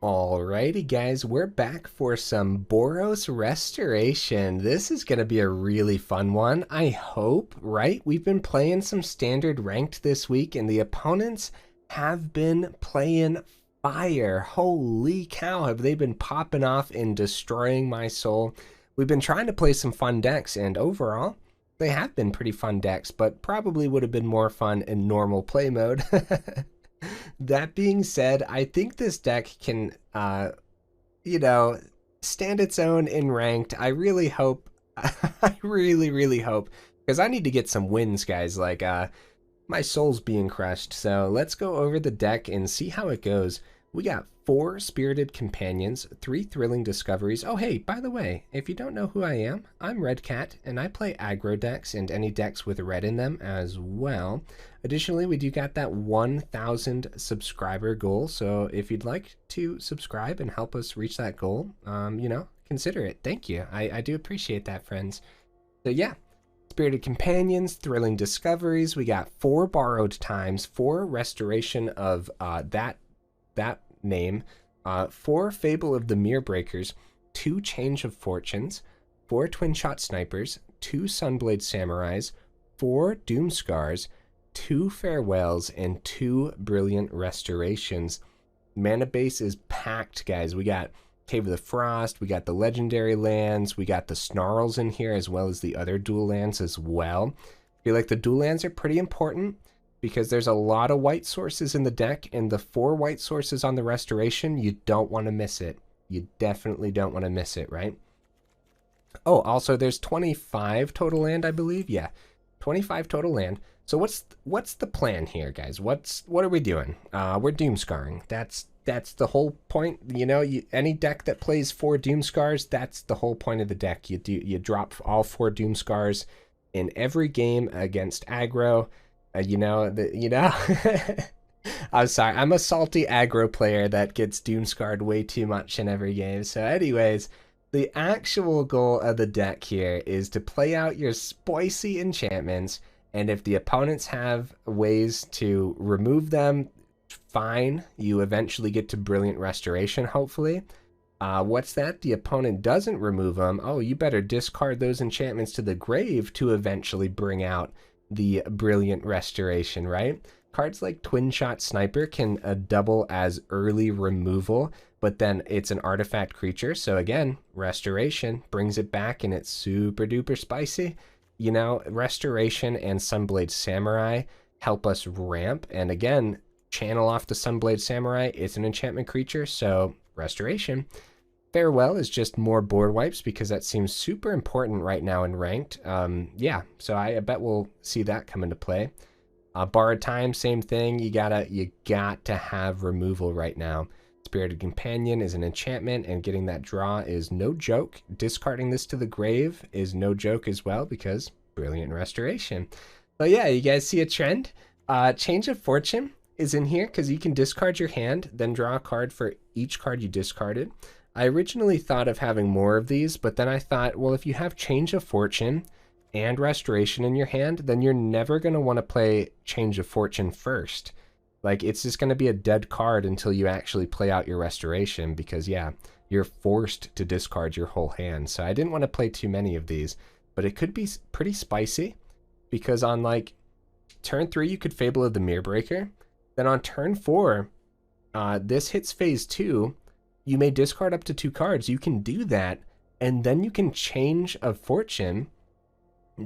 Alrighty guys, we're back for some Boros Restoration. This is going to be a really fun one, I hope, right? We've been playing some standard ranked this week and the opponents have been playing fire. Holy cow, have they been popping off and destroying my soul. We've been trying to play some fun decks and overall, they have been pretty fun decks, but probably would have been more fun in normal play mode. That being said, I think this deck can, stand its own in ranked. I really hope, I really hope, because I need to get some wins, guys. Like, my soul's being crushed. So let's go over the deck and see how it goes. We got 4 Spirited Companions, 3 Thrilling Discoveries. Oh, hey, by the way, if you don't know who I am, I'm Red Cat, and I play aggro decks and any decks with red in them as well. Additionally, we do got that 1,000 subscriber goal, so if you'd like to subscribe and help us reach that goal, consider it. Thank you. I do appreciate that, friends. So yeah, Spirited Companions, Thrilling Discoveries. We got 4 Borrowed Times, 4 Restoration of that name, 4 Fable of the Mirror Breakers, 2 Change of Fortunes, 4 Twinshot Snipers, 2 Sunblade Samurais, 4 Doomskars, 2 Farewells, and 2 Brilliant Restorations. Mana base is packed, guys. We got Cave of the Frost, we got the Legendary lands, we got the Snarls in here, as well as the other dual lands as well. I feel like the dual lands are pretty important because there's a lot of white sources in the deck, and the 4 white sources on the Restoration, you don't want to miss it. You definitely don't want to miss it, right? Oh, also there's 25 total land, I believe. Yeah, 25 total land. So what's the plan here, guys? What are we doing? We're Doomscarring. That's the whole point. You know, any deck that plays 4 Doomskars, that's the whole point of the deck. You drop all 4 Doomskars in every game against aggro. I'm sorry, I'm a salty aggro player that gets Doomscarred way too much in every game. So anyways, the actual goal of the deck here is to play out your spicy enchantments, and if the opponents have ways to remove them, fine. You eventually get to Brilliant Restoration, hopefully. What's that? The opponent doesn't remove them. Oh, you better discard those enchantments to the grave to eventually bring out the Brilliant Restoration, right? Cards like Twinshot Sniper can double as early removal, but then it's an artifact creature. So again, Restoration brings it back and it's super duper spicy. You know, Restoration and Sunblade Samurai help us ramp. And again, channel off the Sunblade Samurai. It's an enchantment creature, so Restoration. Farewell is just more board wipes because that seems super important right now in ranked. Yeah, so I bet we'll see that come into play. Borrowed Time, same thing. You got to have removal right now. Spirited Companion is an enchantment, and getting that draw is no joke. Discarding this to the grave is no joke as well because Brilliant Restoration. So yeah, you guys see a trend? Change of Fortune is in here because you can discard your hand, then draw a card for each card you discarded. I originally thought of having more of these, but then I thought, well, if you have Change of Fortune and Restoration in your hand, then you're never going to want to play Change of Fortune first. Like, it's just going to be a dead card until you actually play out your Restoration because, yeah, you're forced to discard your whole hand. So I didn't want to play too many of these, but it could be pretty spicy because on, like, turn 3, you could Fable of the Mirror Breaker. Then on turn 4, this hits phase 2. You may discard up to 2 cards. You can do that, and then you can Change of Fortune,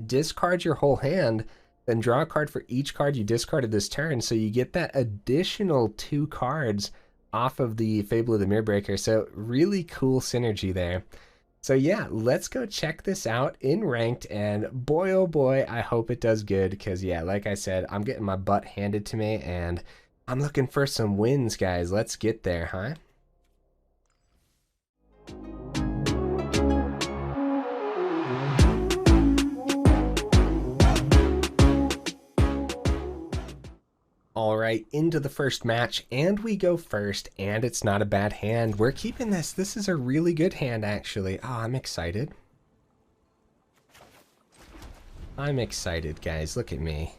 discard your whole hand, then draw a card for each card you discarded this turn, so you get that additional 2 cards off of the Fable of the Mirror Breaker. So really cool synergy there. So yeah, let's go check this out in ranked, and boy oh boy, I hope it does good because yeah, like I said, I'm getting my butt handed to me and I'm looking for some wins, guys. Let's get there, huh? All right, into the first match, and we go first, and it's not a bad hand. We're keeping this. This is a really good hand, actually. Oh, I'm excited. I'm excited, guys. Look at me.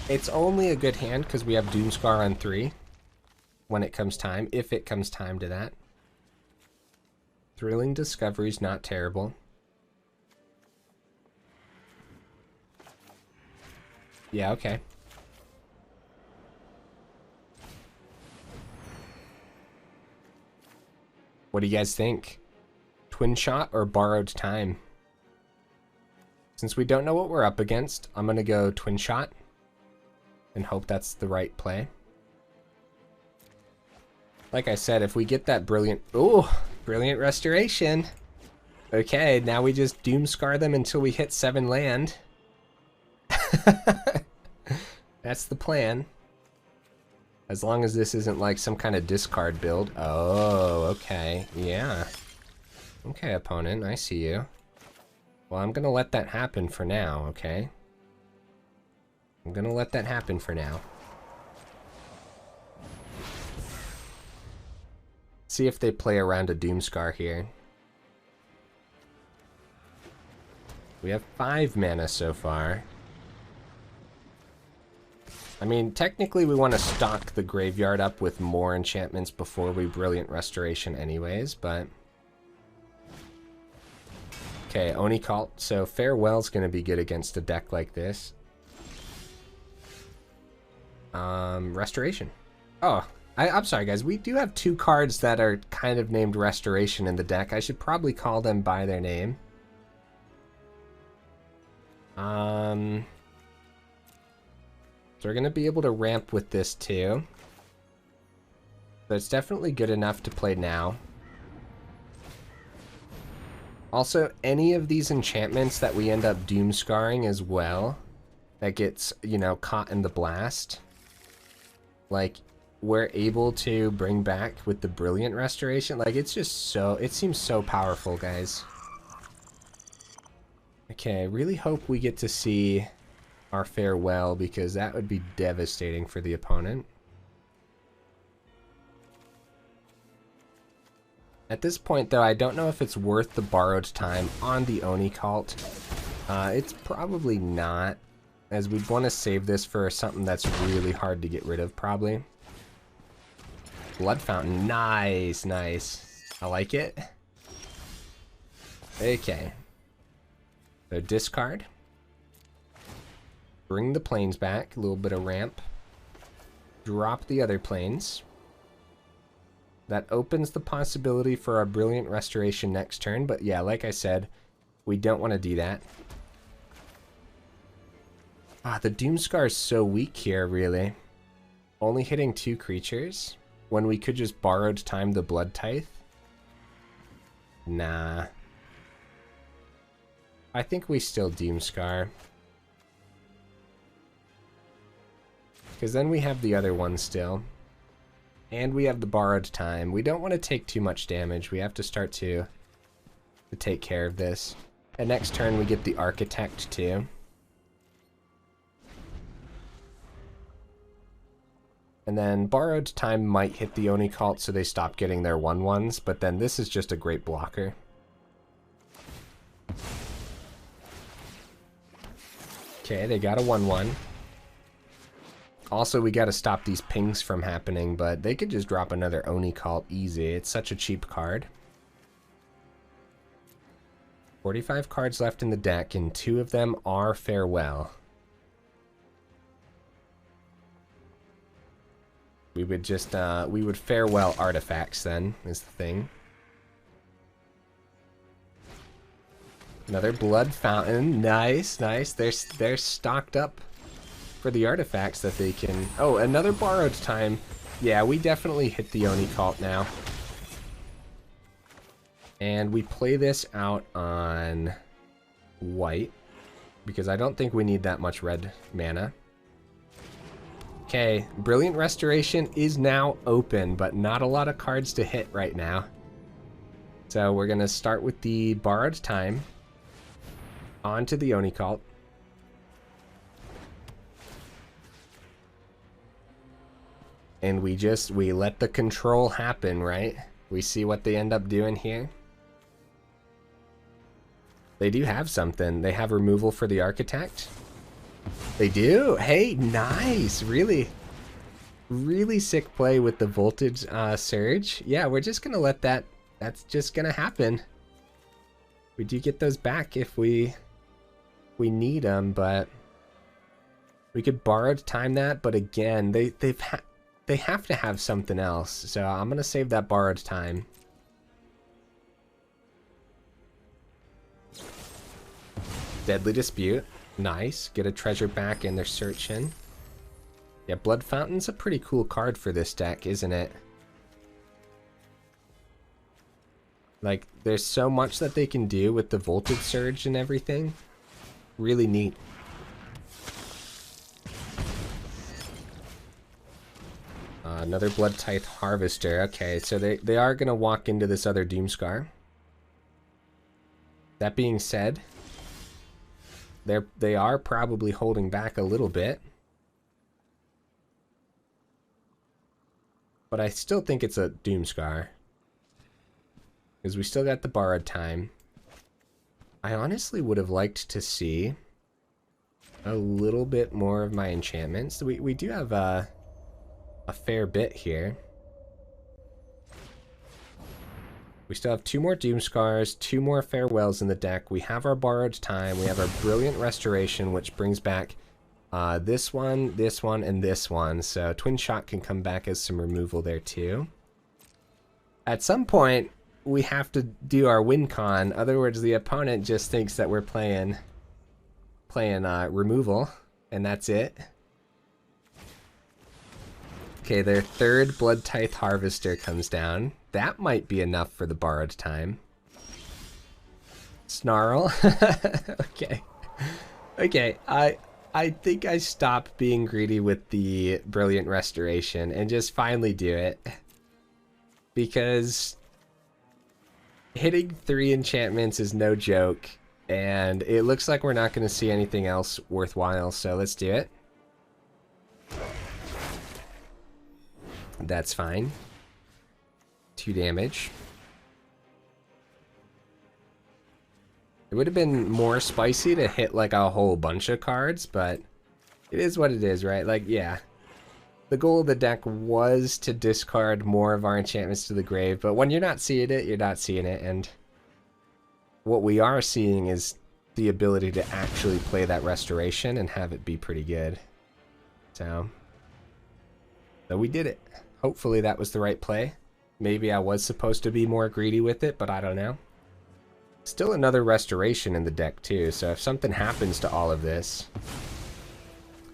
It's only a good hand because we have Doomskar on 3 when it comes time, if it comes time to that. Thrilling Discovery's not terrible. Yeah, okay. What do you guys think? Twinshot or Borrowed Time? Since we don't know what we're up against, I'm gonna go Twinshot and hope that's the right play. Like I said, if we get that brilliant... Ooh, brilliant restoration. Okay, now we just Doomskar them until we hit 7 land. That's the plan. As long as this isn't like some kind of discard build. Oh, okay. Yeah. Okay, opponent, I see you. Well, I'm gonna let that happen for now, okay? I'm gonna let that happen for now. See if they play around a Doomskar here. We have 5 mana so far. I mean, technically we want to stock the graveyard up with more enchantments before we Brilliant Restoration anyways, but... Okay, Oni Cult. So Farewell's going to be good against a deck like this. Restoration. Oh, I'm sorry guys, we do have 2 cards that are kind of named Restoration in the deck. I should probably call them by their name. So we're going to be able to ramp with this too. So it's definitely good enough to play now. Also, any of these enchantments that we end up Doomscarring as well, that gets, you know, caught in the blast, like, we're able to bring back with the Brilliant Restoration. Like, it's just so, it seems so powerful, guys. Okay, really hope we get to see our Farewell, because that would be devastating for the opponent. At this point, though, I don't know if it's worth the Borrowed Time on the Oni Cult. It's probably not, as we'd want to save this for something that's really hard to get rid of, probably. Blood Fountain, nice, nice. I like it. Okay. So discard. Bring the planes back, a little bit of ramp. Drop the other planes. That opens the possibility for our Brilliant Restoration next turn, but yeah, like I said, we don't want to do that. Ah, the Doomskar is so weak here, really. Only hitting 2 creatures, when we could just Borrowed Time the Blood Tithe. Nah. I think we still Doomskar. Because then we have the other one still. And we have the Borrowed Time. We don't want to take too much damage. We have to start to take care of this. And next turn we get the Architect too. And then Borrowed Time might hit the Oni Cult so they stop getting their 1/1s, but then this is just a great blocker. Okay, they got a 1/1. Also, we gotta stop these pings from happening, but they could just drop another Oni Cult easy. It's such a cheap card. 45 cards left in the deck, and 2 of them are Farewell. We would just, we would Farewell artifacts then, is the thing. Another Blood Fountain, nice, nice. They're stocked up for the artifacts that they can... Oh, another Borrowed Time. Yeah, we definitely hit the Oni Cult now. And we play this out on white, because I don't think we need that much red mana. Okay, Brilliant Restoration is now open, but not a lot of cards to hit right now. So we're going to start with the Borrowed Time onto the Oni Cult. And we let the control happen, right? We see what they end up doing here. They do have something. They have removal for the Architect. They do. Hey, nice. Really, really sick play with the voltage surge. Yeah, we're just gonna let that. That's just gonna happen. We do get those back if we need them, but we could borrowed time that. But again, they have to have something else. So I'm gonna save that borrowed time. Deadly Dispute. Nice. Get a treasure back and they're searching. Yeah, Blood Fountain's a pretty cool card for this deck, isn't it? Like, there's so much that they can do with the Voltage Surge and everything. Really neat. Another Blood Tithe Harvester. Okay, so they are going to walk into this other Doomskar. That being said, they are probably holding back a little bit. But I still think it's a Doomskar. Because we still got the borrowed time. I honestly would have liked to see a little bit more of my enchantments. We do have a fair bit here. We still have 2 more Doomskars, 2 more Farewells in the deck. We have our borrowed time. We have our Brilliant Restoration, which brings back this one, and this one. So Twinshot can come back as some removal there too. At some point, we have to do our win con. In other words, the opponent just thinks that we're playing removal, and that's it. Okay, their 3rd Blood Tithe Harvester comes down. That might be enough for the borrowed time. Snarl. Okay. Okay, I think I stop being greedy with the Brilliant Restoration and just finally do it. Because hitting 3 enchantments is no joke, and it looks like we're not going to see anything else worthwhile, so let's do it. That's fine. 2 damage. It would have been more spicy to hit like a whole bunch of cards, but it is what it is, right? Like, yeah. The goal of the deck was to discard more of our enchantments to the grave, but when you're not seeing it, you're not seeing it, and what we are seeing is the ability to actually play that restoration and have it be pretty good. So we did it. Hopefully that was the right play. Maybe I was supposed to be more greedy with it, but I don't know. Still another restoration in the deck too, so if something happens to all of this,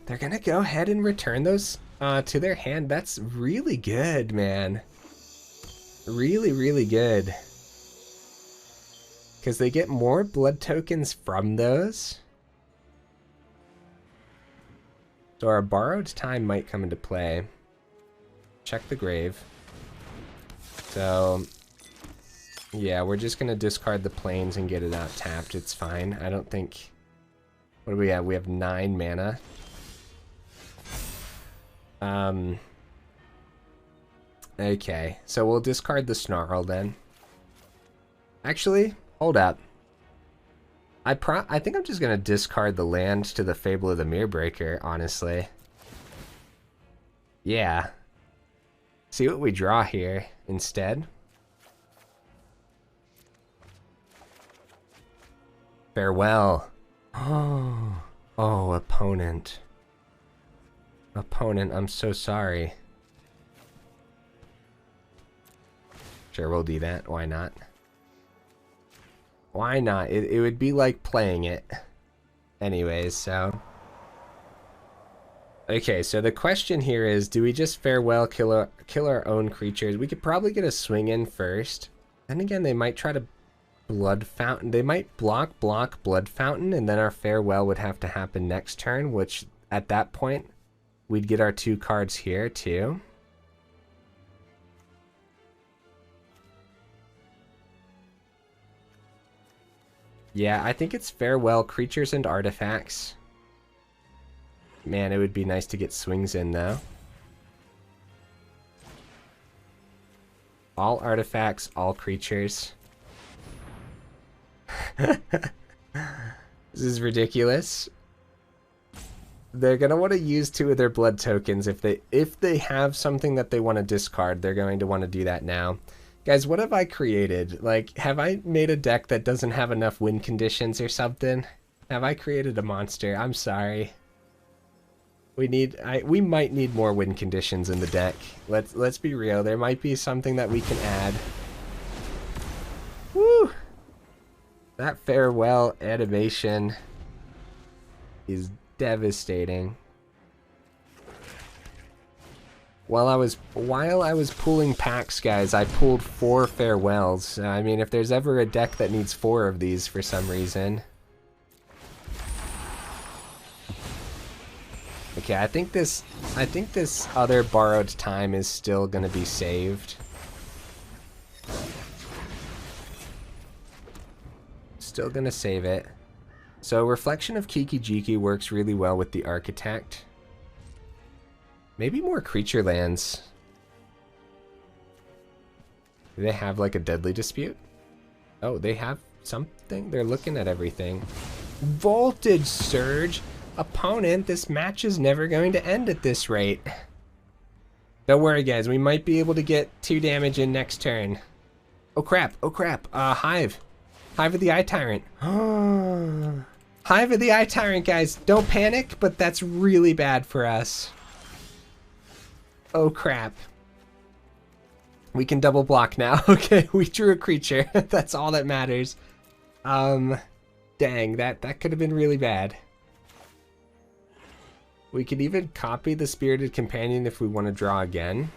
they're gonna go ahead and return those to their hand. That's really good, man. Really, really good. Because they get more blood tokens from those. So our borrowed time might come into play. Check the grave. So yeah, we're just gonna discard the planes and get it out tapped. It's fine. I don't think... What do we have? We have 9 mana. Okay, so we'll discard the Snarl then. Actually, hold up. I think I'm just gonna discard the land to the Fable of the Mirrorbreaker, honestly. Yeah. See what we draw here instead. Farewell. Oh, opponent. Opponent, I'm so sorry. Sure, we'll do that. Why not? Why not? It would be like playing it. Anyways, so... Okay, so the question here is, do we just Farewell, kill our own creatures? We could probably get a swing in first. Then again, they might try to Blood Fountain. They might block Blood Fountain, and then our Farewell would have to happen next turn, which at that point, we'd get our 2 cards here too. Yeah, I think it's Farewell, creatures and artifacts. Man, it would be nice to get swings in though. All artifacts, all creatures. This is ridiculous. they're gonna want to use 2 of their blood tokens. If they have something that they want to discard, they're going to want to do that now. Guys, what have I created? Like, have I made a deck that doesn't have enough win conditions or something? Have I created a monster? I'm sorry. We might need more win conditions in the deck. Let's be real. There might be something that we can add. Woo! That farewell animation is devastating. While I was pulling packs, guys, I pulled 4 farewells. I mean, if there's ever a deck that needs 4 of these for some reason. Okay, I think this other borrowed time is still gonna be saved. Still gonna save it. So Reflection of Kiki-Jiki works really well with the Architect. Maybe more creature lands. Do they have like a Deadly Dispute? Oh, they have something? They're looking at everything. Voltage Surge! Opponent, this match is never going to end at this rate. Don't worry, guys. We might be able to get 2 damage in next turn. Oh, crap. Oh, crap. Hive. Hive of the Eye Tyrant. Hive of the Eye Tyrant, guys. Don't panic, but that's really bad for us. Oh, crap. We can double block now. Okay, we drew a creature. That's all that matters. Dang, that could have been really bad. We could even copy the Spirited Companion if we want to draw again.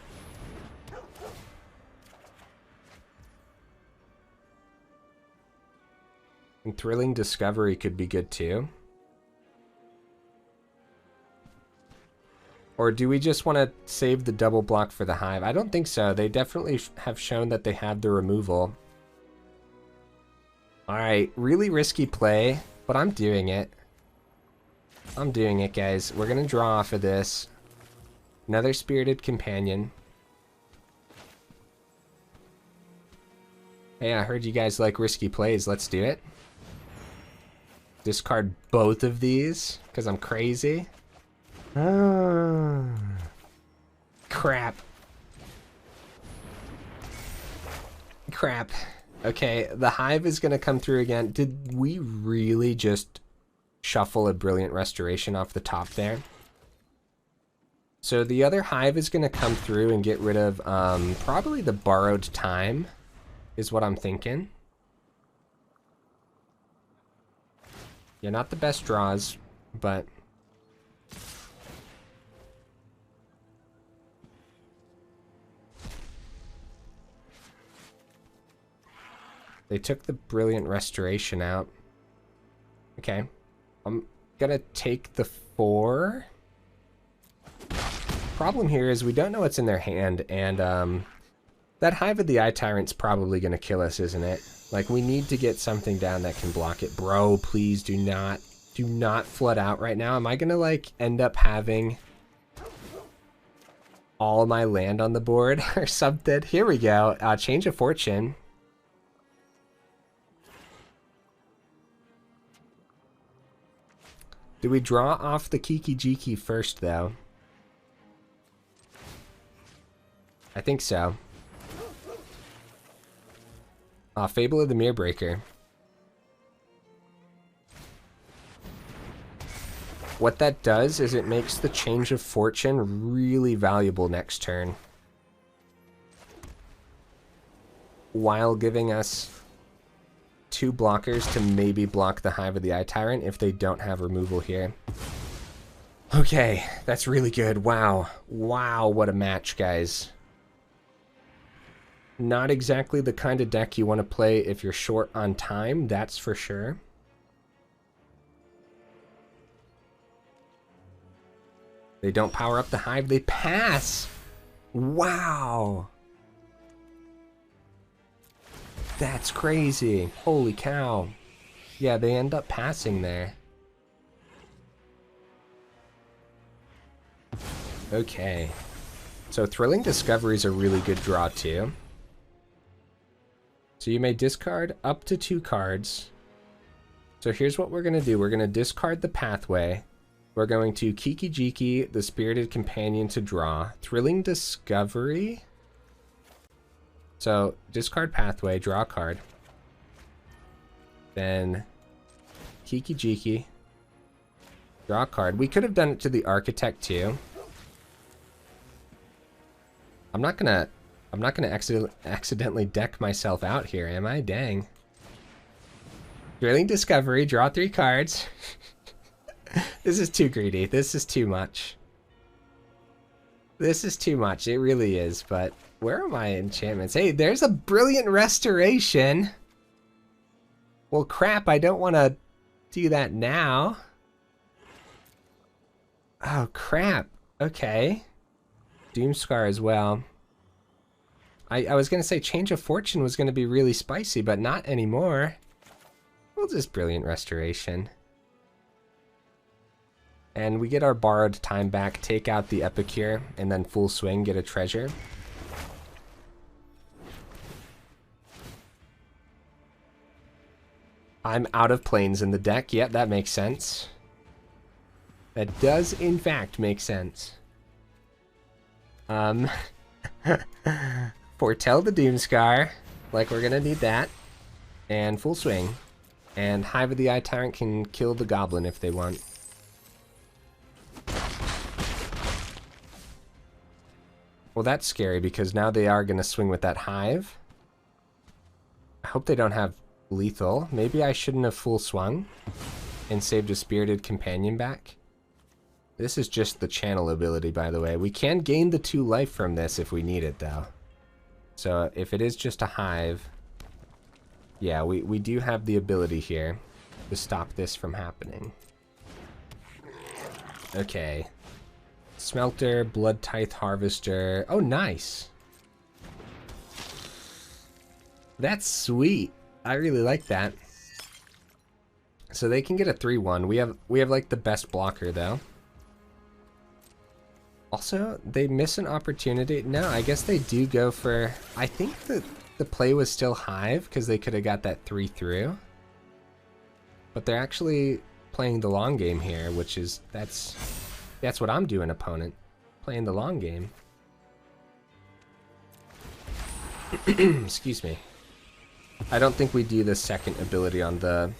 And Thrilling Discovery could be good too. Or do we just want to save the double block for the Hive? I don't think so. They definitely have shown that they have the removal. Alright, really risky play, but I'm doing it. I'm doing it, guys. We're gonna draw off of this. Another Spirited Companion. Hey, I heard you guys like risky plays. Let's do it. Discard both of these, because I'm crazy. Crap. Crap. Okay, the Hive is gonna come through again. Did we really just shuffle a Brilliant Restoration off the top there? So the other Hive is going to come through and get rid of probably the Borrowed Time, is what I'm thinking. Yeah, not the best draws, but... They took the Brilliant Restoration out. Okay. I'm gonna take the 4. Problem here is we don't know what's in their hand, and that Hive of the Eye Tyrant's probably gonna kill us, isn't it? Like, we need to get something down that can block it. Bro, please do not flood out right now. Am I gonna, like, end up having all my land on the board or something? Here we go. Change of Fortune. Do we draw off the Kiki-Jiki first, though? I think so. Fable of the Mirror Breaker. What that does is it makes the Change of Fortune really valuable next turn, while giving us 2 blockers to maybe block the Hive of the Eye Tyrant if they don't have removal here. Okay, that's really good. Wow. Wow, what a match, guys. Not exactly the kind of deck you want to play if you're short on time, that's for sure. They don't power up the Hive, they pass! Wow! That's crazy. Holy cow. Yeah, they end up passing there. Okay. So Thrilling Discovery is a really good draw too. So you may discard up to 2 cards. So here's what we're going to do. We're going to discard the Pathway. We're going to Kiki Jiki, the Spirited Companion to draw. Thrilling Discovery. So, discard Pathway, draw a card. Then, Kiki Jiki. Draw a card. We could have done it to the Architect too. I'm not gonna accidentally deck myself out here, am I? Dang. Thrilling Discovery, draw 3 cards. This is too greedy. This is too much. This is too much. It really is, but where are my enchantments? Hey, there's a Brilliant Restoration. Well, crap, I don't want to do that now. Oh, crap. Okay. Doomskar as well. I was going to say Change of Fortune was going to be really spicy, but not anymore. We'll just Brilliant Restoration. And we get our borrowed time back, take out the Epicure, and then full swing, get a treasure. I'm out of planes in the deck. Yep, that makes sense. That does, in fact, make sense. Foretell the Doomskar. Like, we're gonna need that. And full swing. And Hive of the Eye Tyrant can kill the Goblin if they want. Well, that's scary because now they are gonna swing with that Hive. I hope they don't have lethal. Maybe I shouldn't have full swung and saved a Spirited Companion back. This is just the channel ability, by the way. We can gain the 2 life from this if we need it, though. So if it is just a Hive, yeah, we do have the ability here to stop this from happening. Okay. Smelter, Blood Tithe Harvester. Oh, nice. That's sweet. I really like that. So they can get a 3/1. We have like the best blocker though. Also, they miss an opportunity. No, I guess they do go for... I think that the play was still Hive because they could have got that 3 through. But they're actually playing the long game here, which is... That's what I'm doing, opponent. Playing the long game. Excuse me. I don't think we do the second ability on the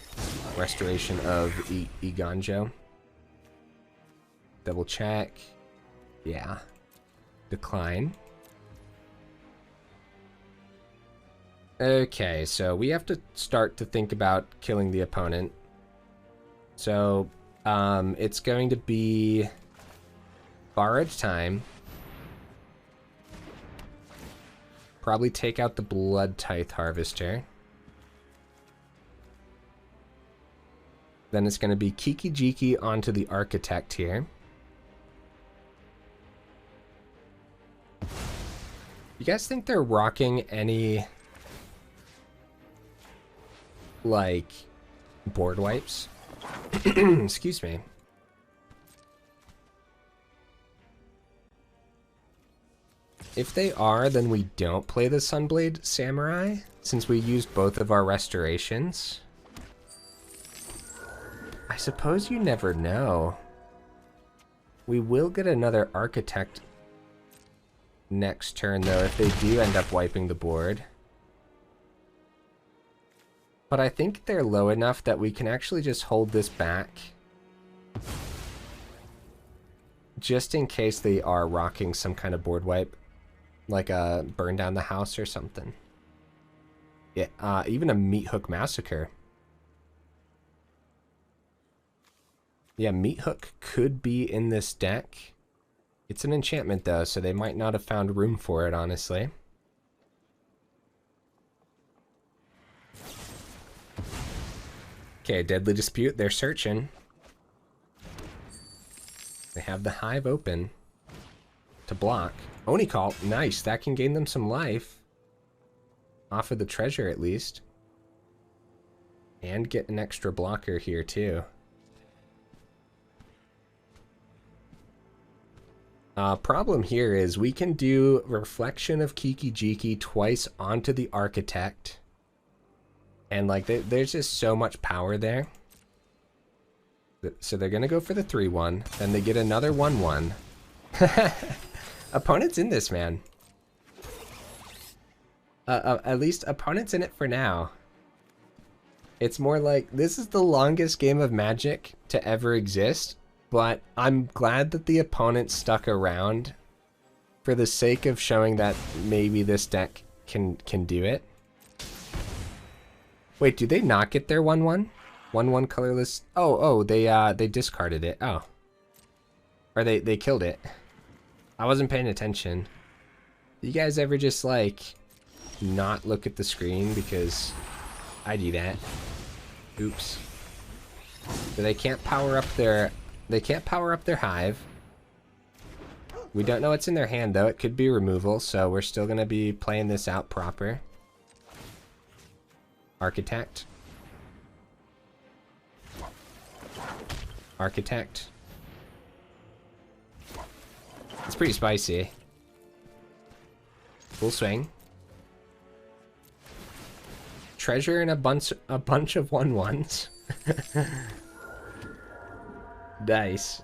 Restoration of Eiganjo. Double check. Yeah. Decline. Okay, so we have to start to think about killing the opponent. So, it's going to be borrowed time. Probably take out the Blood Tithe Harvester. Then it's going to be Kiki Jiki onto the Architect here. You guys think they're rocking any, like, board wipes? Excuse me. If they are, then we don't play the Sunblade Samurai, since we used both of our restorations. I suppose you never know. We will get another Architect next turn, though, if they do end up wiping the board. But I think they're low enough that we can actually just hold this back. Just in case they are rocking some kind of board wipe. Like a burn down the house or something. Yeah, even a Meat Hook Massacre. Yeah, Meat Hook could be in this deck. It's an enchantment though, so they might not have found room for it, honestly. Okay, Deadly Dispute, they're searching. They have the Hive open to block. Oni Call, nice, that can gain them some life. Off of the treasure at least. And get an extra blocker here too. Problem here is we can do Reflection of Kiki Jiki twice onto the Architect. And like, there's just so much power there So they're going to go for the 3-1. Then they get another 1-1. Opponent's in this, man. At least opponent's in it for now. It's more like, this is the longest game of Magic to ever exist, but I'm glad that the opponent stuck around for the sake of showing that maybe this deck can do it. Wait, do they not get their 1-1? 1-1 colorless? Oh, they discarded it. Oh. Or they killed it. I wasn't paying attention. You guys ever just, like, not look at the screen? Because I do that. Oops. So they can't power up their hive. We don't know what's in their hand though. It could be removal, so we're still gonna be playing this out proper. Architect. Architect. It's pretty spicy. Full swing. Treasure and a bunch of 1-1s. Nice.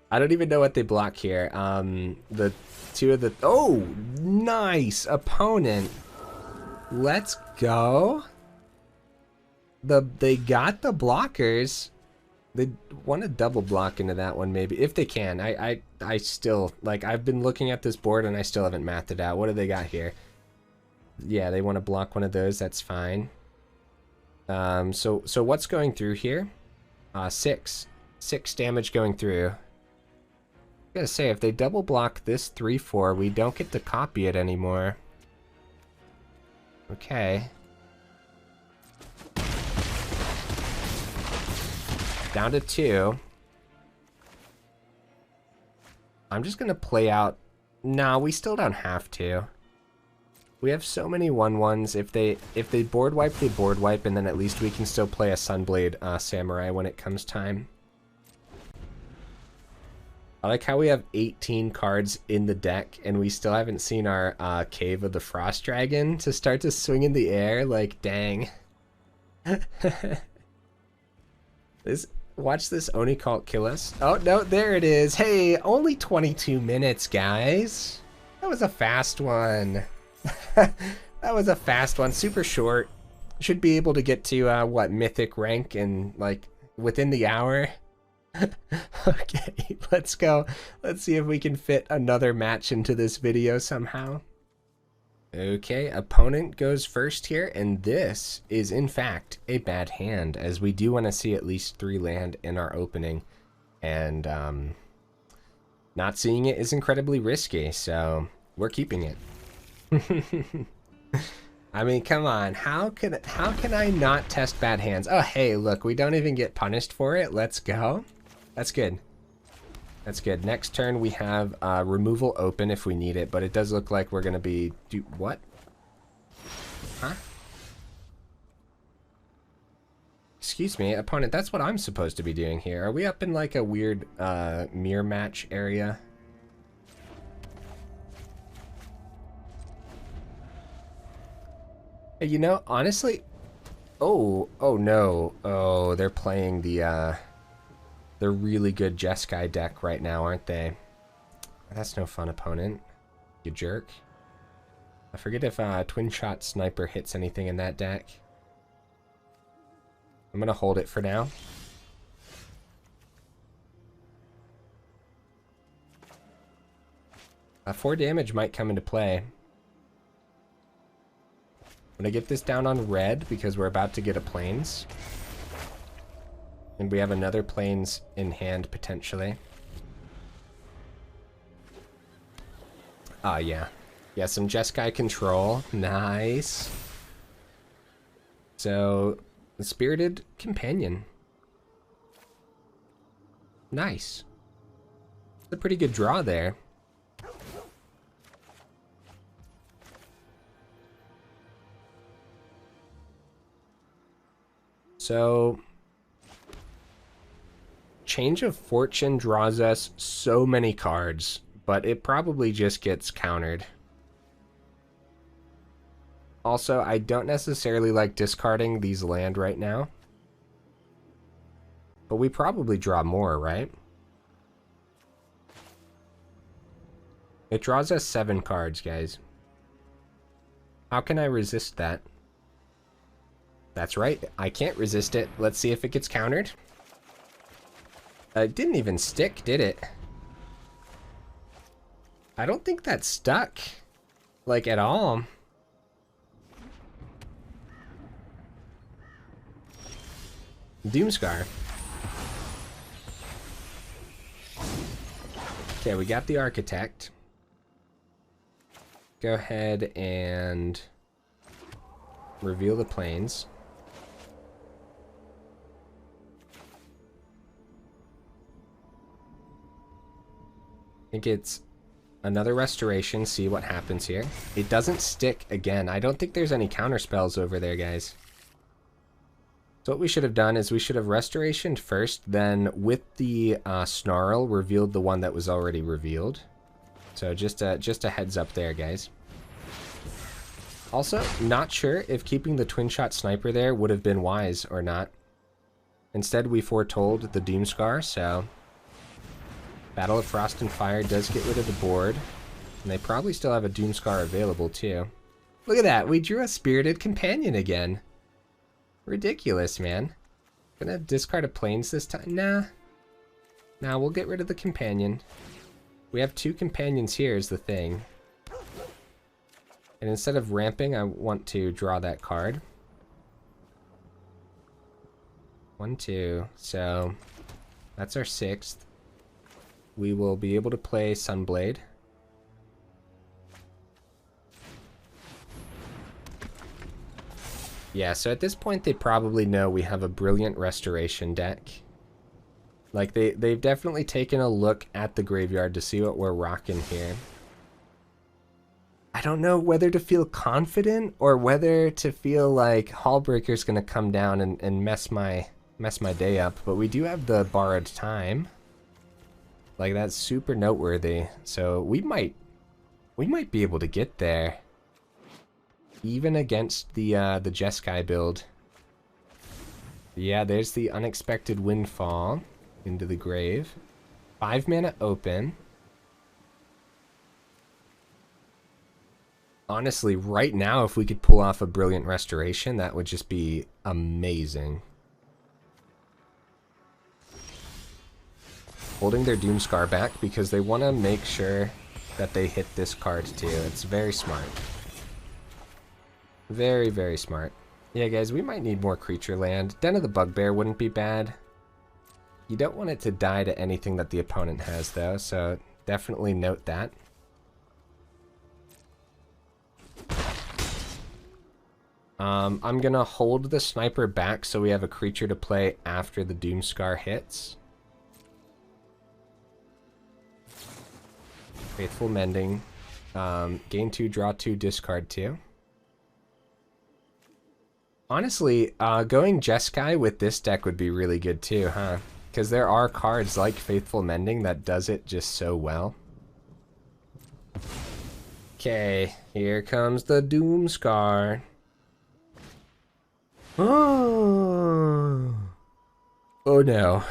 I don't even know what they block here. The two of the... Oh, nice opponent. Let's go. They got the blockers. They want to double block into that one maybe if they can. I still, like, I've been looking at this board and I still haven't mathed it out. What do they got here? Yeah, they want to block one of those. That's fine. So what's going through here? 6 damage going through. I gotta say, if they double block this 3-4, we don't get to copy it anymore. Okay. Down to 2. I'm just gonna play out. No, we still don't have to. We have so many 1-1s. If they board wipe, they board wipe, and then at least we can still play a Sunblade Samurai when it comes time. I like how we have 18 cards in the deck, and we still haven't seen our Cave of the Frost Dragon to start to swing in the air. Like, dang. Watch this Oni Cult kill us. Oh, no, there it is. Hey, only 22 minutes, guys. That was a fast one. That was a fast one. Super short. Should be able to get to, what, Mythic rank in, like, within the hour. Okay, let's go. Let's see if we can fit another match into this video somehow. Okay, opponent goes first here, and this is in fact a bad hand, as we do want to see at least 3 land in our opening, and not seeing it is incredibly risky, so we're keeping it. I mean, come on, how can I not test bad hands? Oh, hey, look, we don't even get punished for it. Let's go. That's good. That's good. Next turn we have removal open if we need it, but it does look like we're gonna be what? Huh? Excuse me, opponent, that's what I'm supposed to be doing here. Are we up in like a weird mirror match area? Hey, you know, honestly, oh no. Oh, they're playing the really good Jeskai deck right now, aren't they? That's no fun, opponent. You jerk. I forget if Twinshot Sniper hits anything in that deck. I'm gonna hold it for now. Uh, 4 damage might come into play. I'm gonna get this down on red because we're about to get a plains. And we have another plains in hand, potentially. Ah, yeah. Yeah, some Jeskai control. Nice. So, the Spirited Companion. Nice. It's a pretty good draw there. So... Change of Fortune draws us so many cards, but it probably just gets countered. Also, I don't necessarily like discarding these land right now. But we probably draw more, right? It draws us 7 cards, guys. How can I resist that? That's right, I can't resist it. Let's see if it gets countered. It didn't even stick, did it? I don't think that stuck. Like, at all. Doomskar. Okay, we got the Architect. Go ahead and reveal the planes. I think it's another restoration, see what happens here. It doesn't stick again. I don't think there's any counter spells over there, guys. So what we should have done is we should have restorationed first, then with the snarl, revealed the one that was already revealed. So just a heads up there, guys. Also, not sure if keeping the Twinshot Sniper there would have been wise or not. Instead, we foretold the Doomskar, so Battle of Frost and Fire does get rid of the board. And they probably still have a Doomskar available, too. Look at that, we drew a Spirited Companion again. Ridiculous, man. Gonna discard a planes this time? Nah. Nah, we'll get rid of the companion. We have 2 companions here is the thing. And instead of ramping, I want to draw that card. 1, 2. So that's our 6th. We will be able to play Sunblade. Yeah, so at this point they probably know we have a brilliant restoration deck. Like, they've definitely taken a look at the graveyard to see what we're rocking here. I don't know whether to feel confident or whether to feel like Hallbreaker's gonna come down and mess my day up, but we do have the Borrowed Time. Like, that's super noteworthy. So we might be able to get there. Even against the Jeskai build. Yeah, there's the Unexpected Windfall into the grave. 5 mana open. Honestly, right now, if we could pull off a Brilliant Restoration, that would just be amazing. Holding their Doomskar back because they want to make sure that they hit this card too. It's very smart. Very, very smart. Yeah, guys, we might need more creature land. Den of the Bugbear wouldn't be bad. You don't want it to die to anything that the opponent has, though, so definitely note that. I'm going to hold the Sniper back so we have a creature to play after the Doomskar hits. Faithful Mending. Gain 2, draw 2, discard 2. Honestly, going Jeskai with this deck would be really good too, huh? Because there are cards like Faithful Mending that does it just so well. Okay, here comes the Doomskar. Oh. Oh no.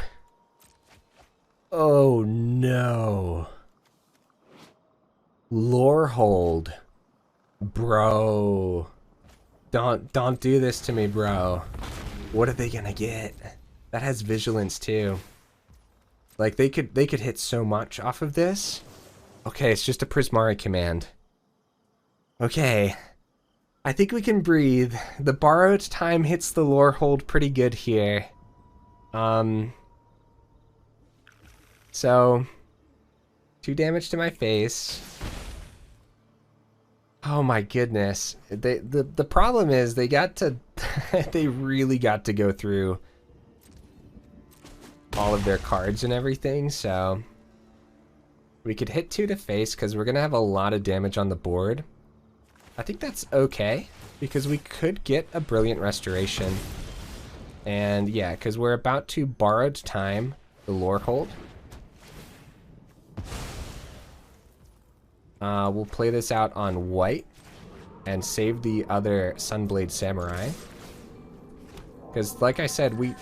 Oh no. Lorehold. Bro. Don't do this to me, bro. What are they gonna get? That has Vigilance too. Like, they could hit so much off of this. Okay, it's just a Prismari command. Okay. I think we can breathe. The Borrowed Time hits the Lorehold pretty good here. So 2 damage to my face. Oh my goodness. The problem is they got to they really got to go through all of their cards and everything, so we could hit 2 to face because we're gonna have a lot of damage on the board. I think that's okay because we could get a Brilliant Restoration. And yeah, because we're about to Borrowed Time the Lorehold. We'll play this out on white and save the other Sunblade Samurai. Because, like I said, we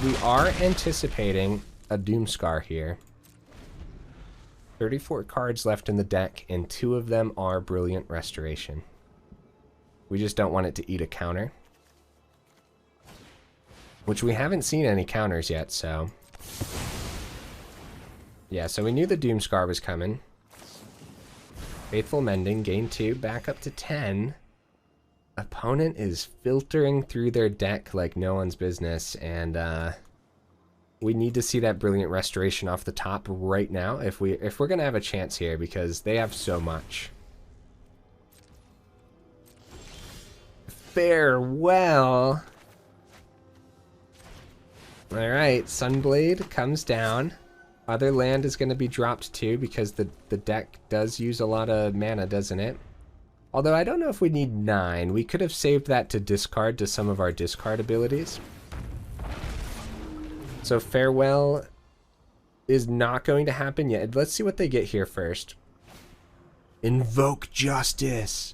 we are anticipating a Doomskar here. 34 cards left in the deck, and 2 of them are Brilliant Restoration. We just don't want it to eat a counter. Which we haven't seen any counters yet, so... yeah, so we knew the Doomskar was coming. Faithful Mending, gain 2, back up to 10. Opponent is filtering through their deck like no one's business, and we need to see that Brilliant Restoration off the top right now if we're gonna have a chance here, because they have so much. Farewell. Alright, Sunblade comes down. Other land is going to be dropped too, because the deck does use a lot of mana, doesn't it? Although I don't know if we need 9. We could have saved that to discard to some of our discard abilities. So Farewell is not going to happen yet. Let's see what they get here first. Invoke Justice.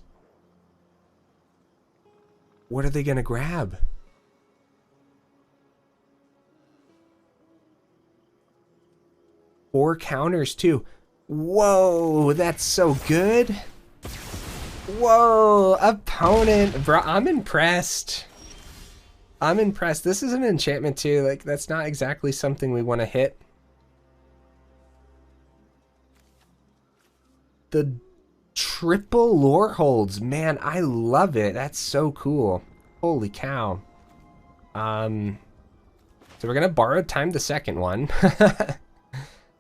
What are they going to grab? Four counters too. Whoa, that's so good. Whoa, opponent. Bro, I'm impressed. I'm impressed. This is an enchantment too. Like, that's not exactly something we want to hit. The triple lore holds. Man, I love it. That's so cool. Holy cow. So we're going to borrow time the second one.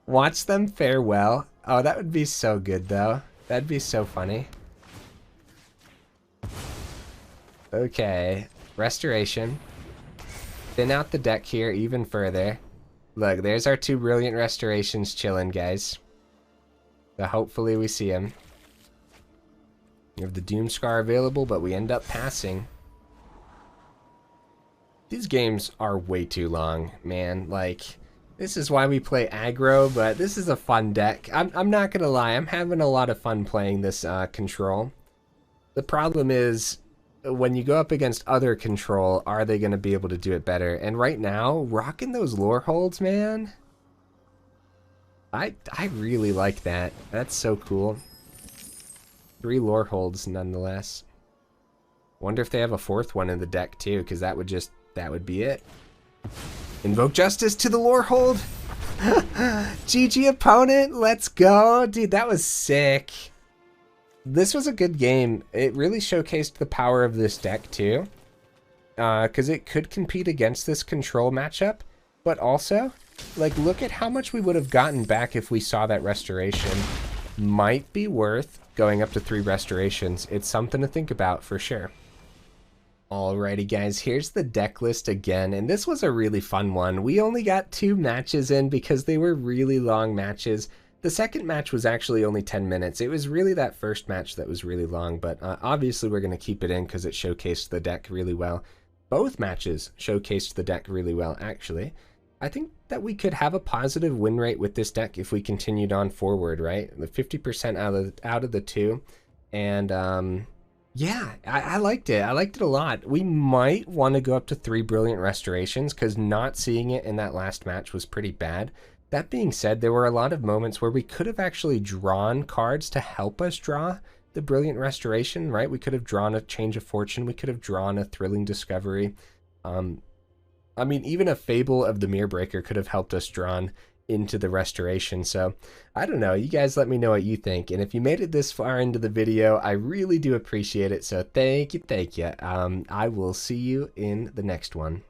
Watch them farewell. Oh, that would be so good though. That'd be so funny. Okay, Restoration. Thin out the deck here even further. Look, there's our 2 Brilliant Restorations chilling, guys. So hopefully we see them. We have the Doomskar available, but we end up passing. These games are way too long, man. Like, this is why we play aggro, but this is a fun deck. I'm not gonna lie, I'm having a lot of fun playing this control. The problem is, when you go up against other control, are they gonna be able to do it better? And right now, rocking those lore holds, man. I really like that. That's so cool. 3 lore holds nonetheless. Wonder if they have a 4th one in the deck too, because that would be it. Invoke Justice to the lore hold. GG opponent, let's go. Dude, that was sick. This was a good game. It really showcased the power of this deck too. Because it could compete against this control matchup. But also, like, look at how much we would have gotten back if we saw that restoration. Might be worth going up to 3 restorations. It's something to think about for sure. Alrighty guys, here's the deck list again, and this was a really fun one. We only got 2 matches in because they were really long matches. The second match was actually only 10 minutes. It was really that first match that was really long, but obviously we're going to keep it in because it showcased the deck really well. Both matches showcased the deck really well, actually. I think that we could have a positive win rate with this deck if we continued on forward, right? The 50% out of the 2, and yeah, I liked it. I liked it a lot. We might want to go up to 3 Brilliant Restorations because not seeing it in that last match was pretty bad. That being said, there were a lot of moments where we could have actually drawn cards to help us draw the Brilliant Restoration, right? We could have drawn a Change of Fortune. We could have drawn a Thrilling Discovery. I mean, even a Fable of the Mirror Breaker could have helped us drawn into the restoration. So I don't know, you guys let me know what you think, and if you made it this far into the video, I really do appreciate it. So thank you. I will see you in the next one.